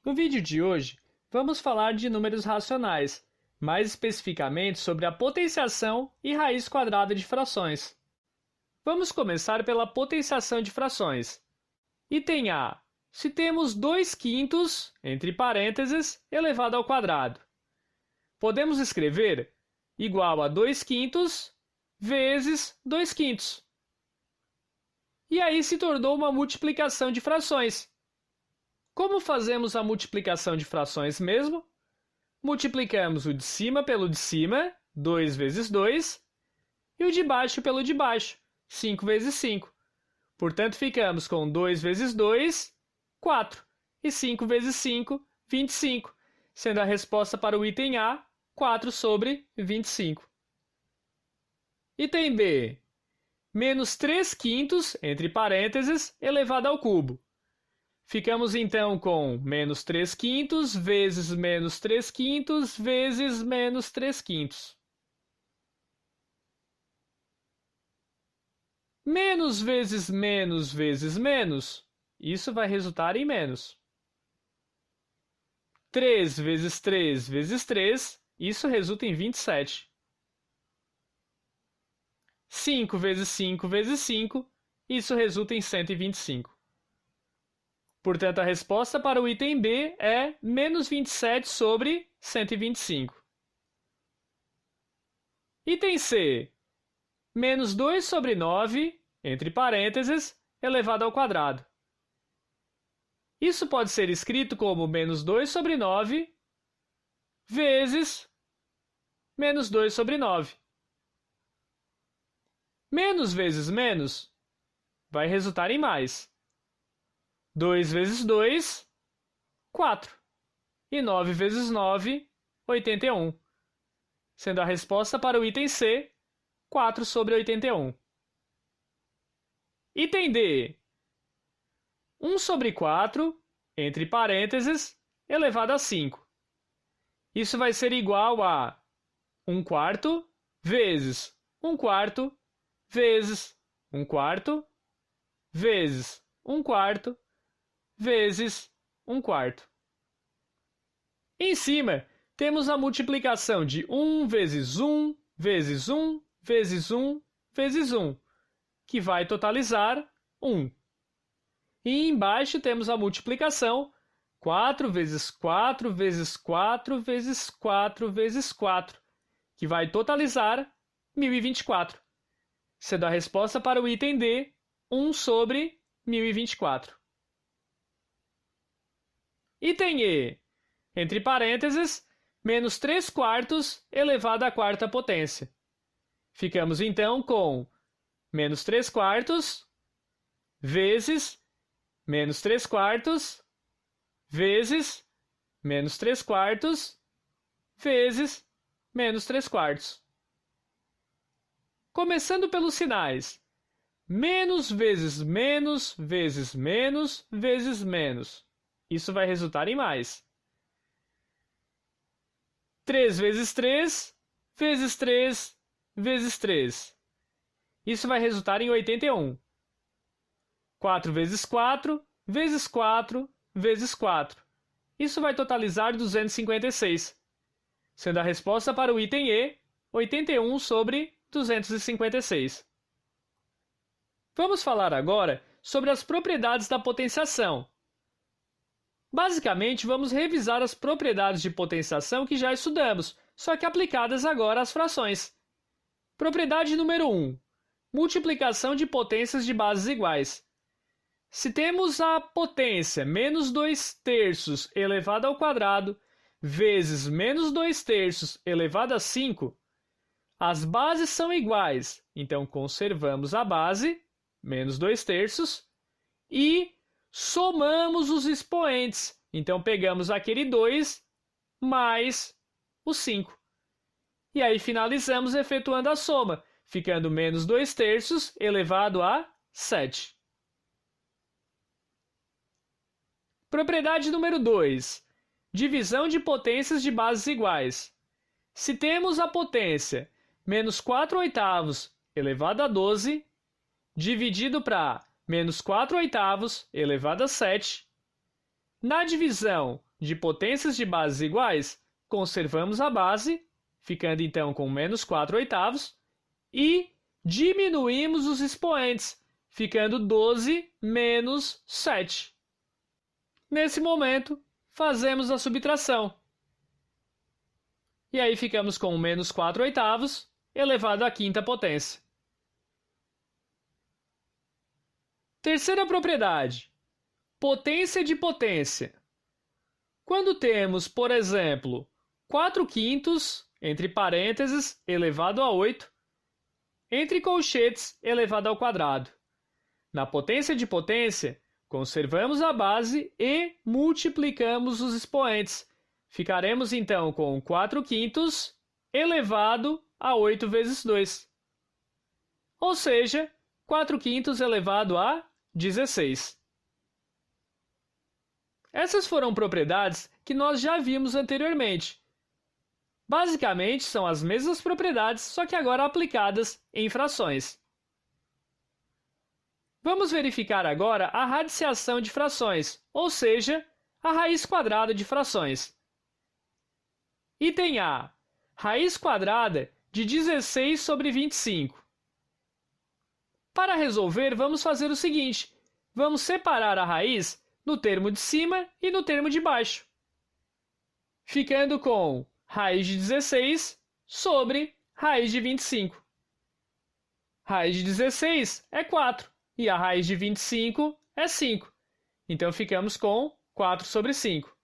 No vídeo de hoje, vamos falar de números racionais, mais especificamente sobre a potenciação e raiz quadrada de frações. Vamos começar pela potenciação de frações. Item A. Se temos 2 quintos, entre parênteses, elevado ao quadrado. Podemos escrever igual a 2 quintos vezes 2 quintos. E aí se tornou uma multiplicação de frações. Como fazemos a multiplicação de frações mesmo? Multiplicamos o de cima pelo de cima, 2 vezes 2, e o de baixo pelo de baixo, 5 vezes 5. Portanto, ficamos com 2 vezes 2, 4, e 5 vezes 5, 25, sendo a resposta para o item A, 4 sobre 25. Item B. Menos 3 quintos, entre parênteses, elevado ao cubo. Ficamos então com menos 3 quintos vezes menos 3 quintos vezes menos 3 quintos. Menos vezes menos vezes menos, isso vai resultar em menos. 3 vezes 3 vezes 3, isso resulta em 27. 5 vezes 5 vezes 5, isso resulta em 125. Portanto, a resposta para o item B é menos 27 sobre 125. Item C. Menos 2 sobre 9, entre parênteses, elevado ao quadrado. Isso pode ser escrito como menos 2 sobre 9 vezes menos 2 sobre 9. Menos vezes menos vai resultar em mais. 2 vezes 2, 4. E 9 vezes 9, 81. Sendo a resposta para o item C, 4 sobre 81. Item D. 1 sobre 4, entre parênteses, elevado a 5. Isso vai ser igual a 1 quarto vezes 1 quarto vezes 1 quarto vezes 1 quarto vezes 1 quarto. Em cima, temos a multiplicação de 1 vezes 1 vezes 1 vezes 1 vezes 1, que vai totalizar 1. E embaixo temos a multiplicação 4 vezes 4 vezes 4 vezes 4 vezes 4, que vai totalizar 1024, sendo a resposta para o item D, 1 sobre 1024. Item E. Entre parênteses, menos 3 quartos elevado à quarta potência. Ficamos então com menos 3 quartos vezes menos 3 quartos vezes menos 3 quartos vezes menos 3 quartos. Começando pelos sinais. Menos vezes menos vezes menos vezes menos. Isso vai resultar em mais. 3 vezes 3 vezes 3 vezes 3. Isso vai resultar em 81. 4 vezes 4 vezes 4 vezes 4. Isso vai totalizar 256, sendo a resposta para o item E, 81 sobre 256. Vamos falar agora sobre as propriedades da potenciação. Basicamente, vamos revisar as propriedades de potenciação que já estudamos, só que aplicadas agora às frações. Propriedade número 1. Multiplicação de potências de bases iguais. Se temos a potência menos 2 terços elevado ao quadrado vezes menos 2 terços elevado a 5, as bases são iguais, então conservamos a base, menos 2 terços, e somamos os expoentes. Então pegamos aquele 2 mais o 5. E aí finalizamos efetuando a soma, ficando menos 2 terços elevado a 7. Propriedade número 2. Divisão de potências de bases iguais. Se temos a potência menos 4 oitavos elevado a 12, dividido para menos 4 oitavos elevado a 7, na divisão de potências de bases iguais, conservamos a base, ficando então com menos 4/8, e diminuímos os expoentes, ficando 12 menos 7. Nesse momento, fazemos a subtração. E aí ficamos com menos 4/8 elevado à quinta potência. Terceira propriedade, potência de potência. Quando temos, por exemplo, 4/5, entre parênteses, elevado a 8, entre colchetes, elevado ao quadrado. Na potência de potência, conservamos a base e multiplicamos os expoentes. Ficaremos, então, com 4/5 elevado a 8 vezes 2. Ou seja, 4/5 elevado a 16. Essas foram propriedades que nós já vimos anteriormente. Basicamente, são as mesmas propriedades, só que agora aplicadas em frações. Vamos verificar agora a radiciação de frações, ou seja, a raiz quadrada de frações. Item A. Raiz quadrada de 16 sobre 25. Para resolver, vamos fazer o seguinte. Vamos separar a raiz no termo de cima e no termo de baixo, ficando com raiz de 16 sobre raiz de 25. Raiz de 16 é 4 e a raiz de 25 é 5. Então, ficamos com 4 sobre 5.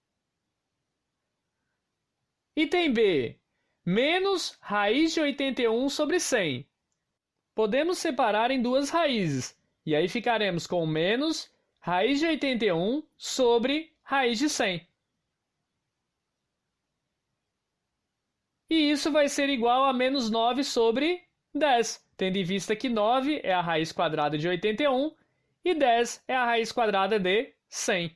Item B. Menos raiz de 81 sobre 100. Podemos separar em duas raízes, e aí ficaremos com menos raiz de 81 sobre raiz de 100. E isso vai ser igual a menos 9 sobre 10, tendo em vista que 9 é a raiz quadrada de 81 e 10 é a raiz quadrada de 100.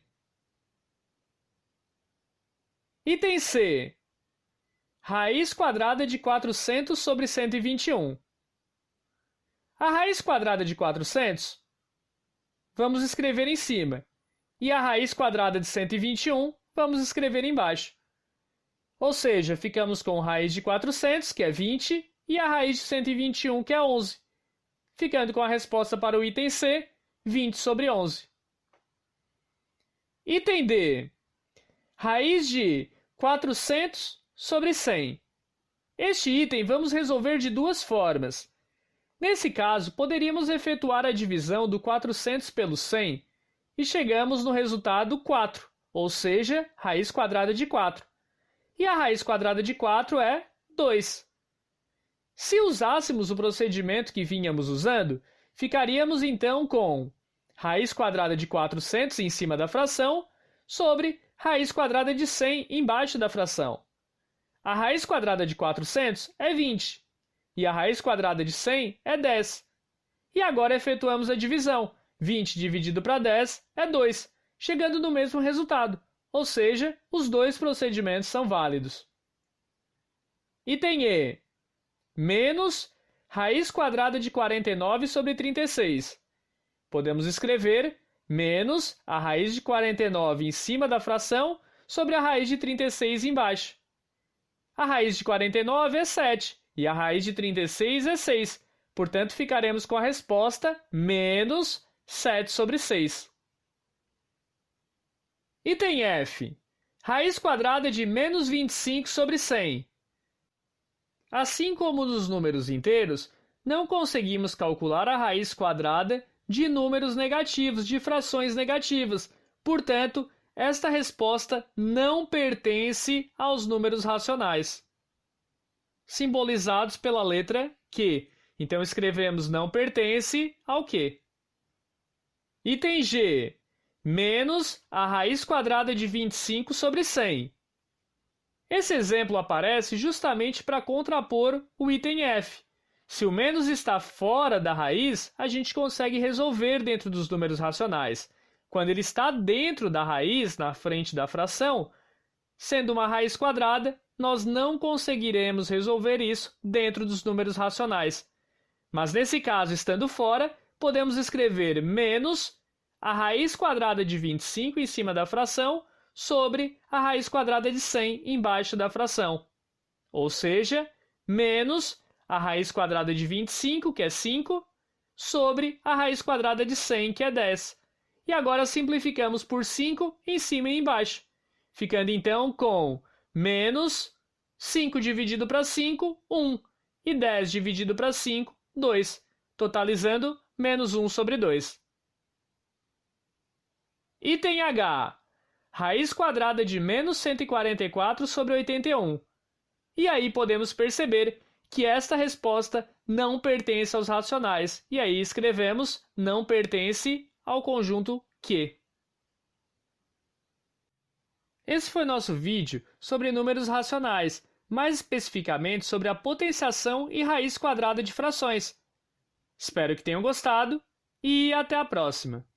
Item C. Raiz quadrada de 400 sobre 121. A raiz quadrada de 400, vamos escrever em cima. E a raiz quadrada de 121, vamos escrever embaixo. Ou seja, ficamos com raiz de 400, que é 20, e a raiz de 121, que é 11. Ficando com a resposta para o item C, 20 sobre 11. Item D. Raiz de 400 sobre 100. Este item vamos resolver de duas formas. Nesse caso, poderíamos efetuar a divisão do 400 pelo 100 e chegamos no resultado 4, ou seja, raiz quadrada de 4. E a raiz quadrada de 4 é 2. Se usássemos o procedimento que vínhamos usando, ficaríamos então com raiz quadrada de 400 em cima da fração sobre raiz quadrada de 100 embaixo da fração. A raiz quadrada de 400 é 20. E a raiz quadrada de 100 é 10. E agora efetuamos a divisão. 20 dividido para 10 é 2, chegando no mesmo resultado. Ou seja, os dois procedimentos são válidos. Item E. Menos raiz quadrada de 49 sobre 36. Podemos escrever menos a raiz de 49 em cima da fração sobre a raiz de 36 embaixo. A raiz de 49 é 7. E a raiz de 36 é 6. Portanto, ficaremos com a resposta menos 7 sobre 6. Item F. Raiz quadrada de menos 25 sobre 100. Assim como nos números inteiros, não conseguimos calcular a raiz quadrada de números negativos, de frações negativas. Portanto, esta resposta não pertence aos números racionais, simbolizados pela letra Q. Então, escrevemos não pertence ao Q. Item G. Menos a raiz quadrada de 25 sobre 100. Esse exemplo aparece justamente para contrapor o item F. Se o menos está fora da raiz, a gente consegue resolver dentro dos números racionais. Quando ele está dentro da raiz, na frente da fração, sendo uma raiz quadrada, nós não conseguiremos resolver isso dentro dos números racionais. Mas nesse caso, estando fora, podemos escrever menos a raiz quadrada de 25 em cima da fração sobre a raiz quadrada de 100 embaixo da fração. Ou seja, menos a raiz quadrada de 25, que é 5, sobre a raiz quadrada de 100, que é 10. E agora simplificamos por 5 em cima e embaixo, ficando então com menos 5 dividido para 5, 1, e 10 dividido para 5, 2, totalizando menos 1 sobre 2. Item H. Raiz quadrada de menos 144 sobre 81. E aí podemos perceber que esta resposta não pertence aos racionais. E aí escrevemos não pertence ao conjunto Q. Esse foi nosso vídeo sobre números racionais, mais especificamente sobre a potenciação e raiz quadrada de frações. Espero que tenham gostado e até a próxima!